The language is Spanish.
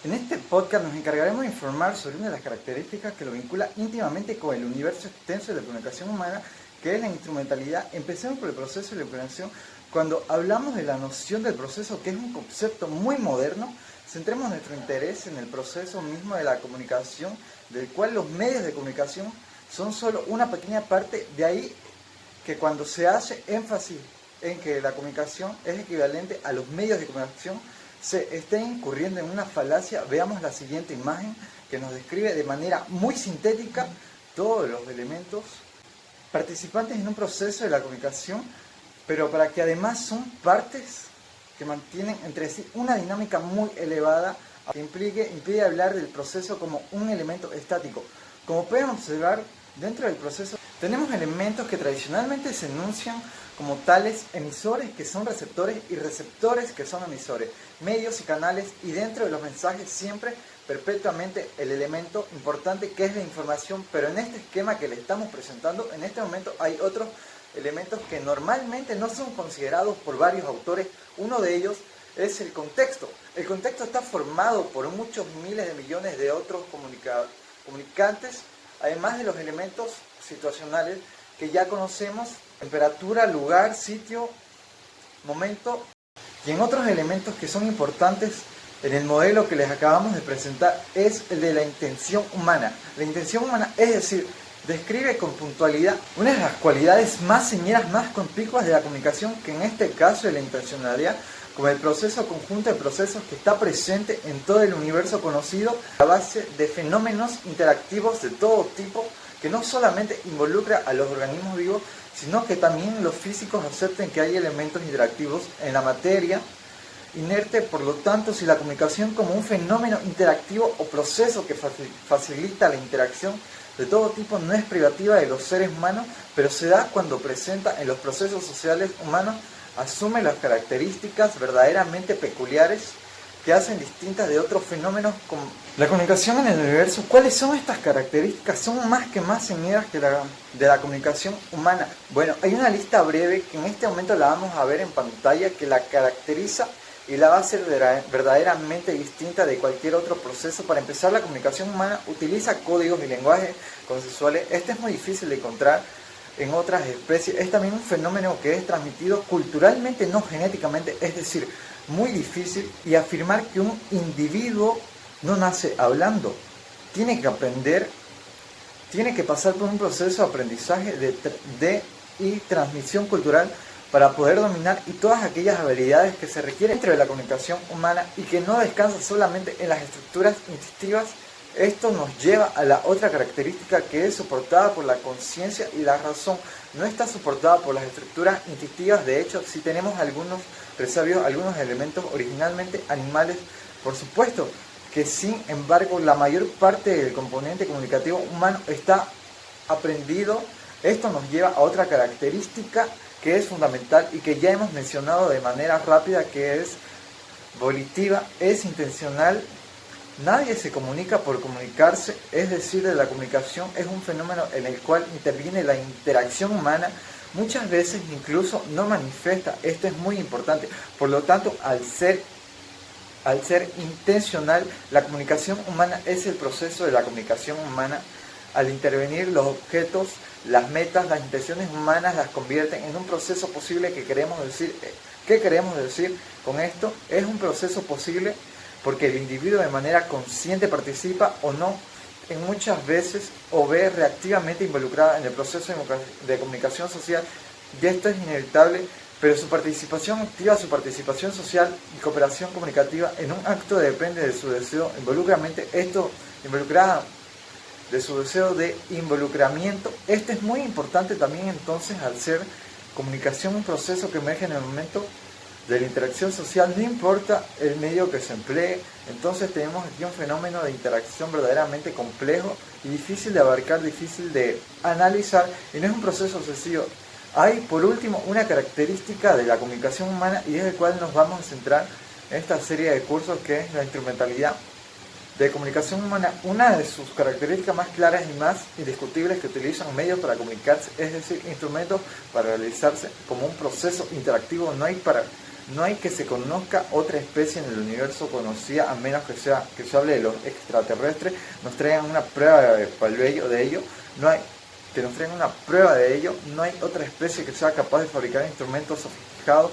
En este podcast nos encargaremos de informar sobre una de las características que lo vincula íntimamente con el universo extenso de la comunicación humana, que es la instrumentalidad. Empecemos por el proceso de la implementación. Cuando hablamos de la noción del proceso, que es un concepto muy moderno, centremos nuestro interés en el proceso mismo de la comunicación, del cual los medios de comunicación son solo una pequeña parte. De ahí que cuando se hace énfasis en que la comunicación es equivalente a los medios de comunicación, se esté incurriendo en una falacia. Veamos la siguiente imagen que nos describe de manera muy sintética todos los elementos participantes en un proceso de la comunicación, pero para que además son partes que mantienen entre sí una dinámica muy elevada que impide hablar del proceso como un elemento estático. Como pueden observar, dentro del proceso tenemos elementos que tradicionalmente se enuncian como tales: emisores, que son receptores, y receptores, que son emisores, medios y canales, y dentro de los mensajes siempre perpetuamente el elemento importante, que es la información. Pero en este esquema que le estamos presentando en este momento hay otros elementos que normalmente no son considerados por varios autores. Uno de ellos es el contexto. El contexto está formado por muchos miles de millones de otros comunicantes, además de los elementos situacionales que ya conocemos: temperatura, lugar, sitio, momento, y en otros elementos que son importantes en el modelo que les acabamos de presentar es el de la intención humana. La intención humana, es decir, describe con puntualidad una de las cualidades más señeras, más conspicuas de la comunicación, que en este caso es la intencionalidad, como el proceso conjunto de procesos que está presente en todo el universo conocido, a base de fenómenos interactivos de todo tipo, que no solamente involucra a los organismos vivos, sino que también los físicos acepten que hay elementos interactivos en la materia inerte. Por lo tanto, si la comunicación como un fenómeno interactivo o proceso que facilita la interacción de todo tipo no es privativa de los seres humanos, pero se da cuando presenta en los procesos sociales humanos, asume las características verdaderamente peculiares que hacen distintas de otros fenómenos como la comunicación en el universo. ¿Cuáles son estas características? Son más que más señeras que de la comunicación humana. Bueno, hay una lista breve que en este momento la vamos a ver en pantalla, que la caracteriza y la va a hacer verdaderamente distinta de cualquier otro proceso. Para empezar, la comunicación humana utiliza códigos y lenguajes consensuales. Este es muy difícil de encontrar en otras especies. Es también un fenómeno que es transmitido culturalmente, no genéticamente, es decir, muy difícil. Y afirmar que un individuo no nace hablando, tiene que aprender, tiene que pasar por un proceso de aprendizaje y transmisión cultural para poder dominar y todas aquellas habilidades que se requieren dentro de la comunicación humana, y que no descansa solamente en las estructuras instintivas. Esto nos lleva a la otra característica, que es soportada por la conciencia y la razón. No está soportada por las estructuras instintivas. De hecho, sí tenemos algunos resabios, algunos elementos originalmente animales, por supuesto, que sin embargo la mayor parte del componente comunicativo humano está aprendido. Esto nos lleva a otra característica que es fundamental y que ya hemos mencionado de manera rápida, que es volitiva, es intencional. Nadie se comunica por comunicarse, es decir, de la comunicación es un fenómeno en el cual interviene la interacción humana, muchas veces incluso no manifiesta. Esto es muy importante. Por lo tanto, al ser intencional, la comunicación humana es el proceso de la comunicación humana. Al intervenir los objetos, las metas, las intenciones humanas las convierten en un proceso posible. ¿Qué queremos decir con esto? Es un proceso posible porque el individuo de manera consciente participa o no, en muchas veces, o ve reactivamente involucrada en el proceso de comunicación social, y esto es inevitable. Pero su participación activa, su participación social y cooperación comunicativa en un acto depende de su deseo de su deseo de involucramiento. Este es muy importante también. Entonces, al ser comunicación un proceso que emerge en el momento de la interacción social, no importa el medio que se emplee. Entonces tenemos aquí un fenómeno de interacción verdaderamente complejo y difícil de abarcar, difícil de analizar, y no es un proceso sencillo. Hay, por último, una característica de la comunicación humana, y es el cual nos vamos a centrar en esta serie de cursos, que es la instrumentalidad de comunicación humana. Una de sus características más claras y más indiscutibles, que utilizan medios para comunicarse, es decir, instrumentos para realizarse como un proceso interactivo. No hay No hay que se conozca otra especie en el universo conocida, a menos que se hable de los extraterrestres, nos traigan una prueba de ello. No hay que nos traigan una prueba de ello. No hay otra especie que sea capaz de fabricar instrumentos sofisticados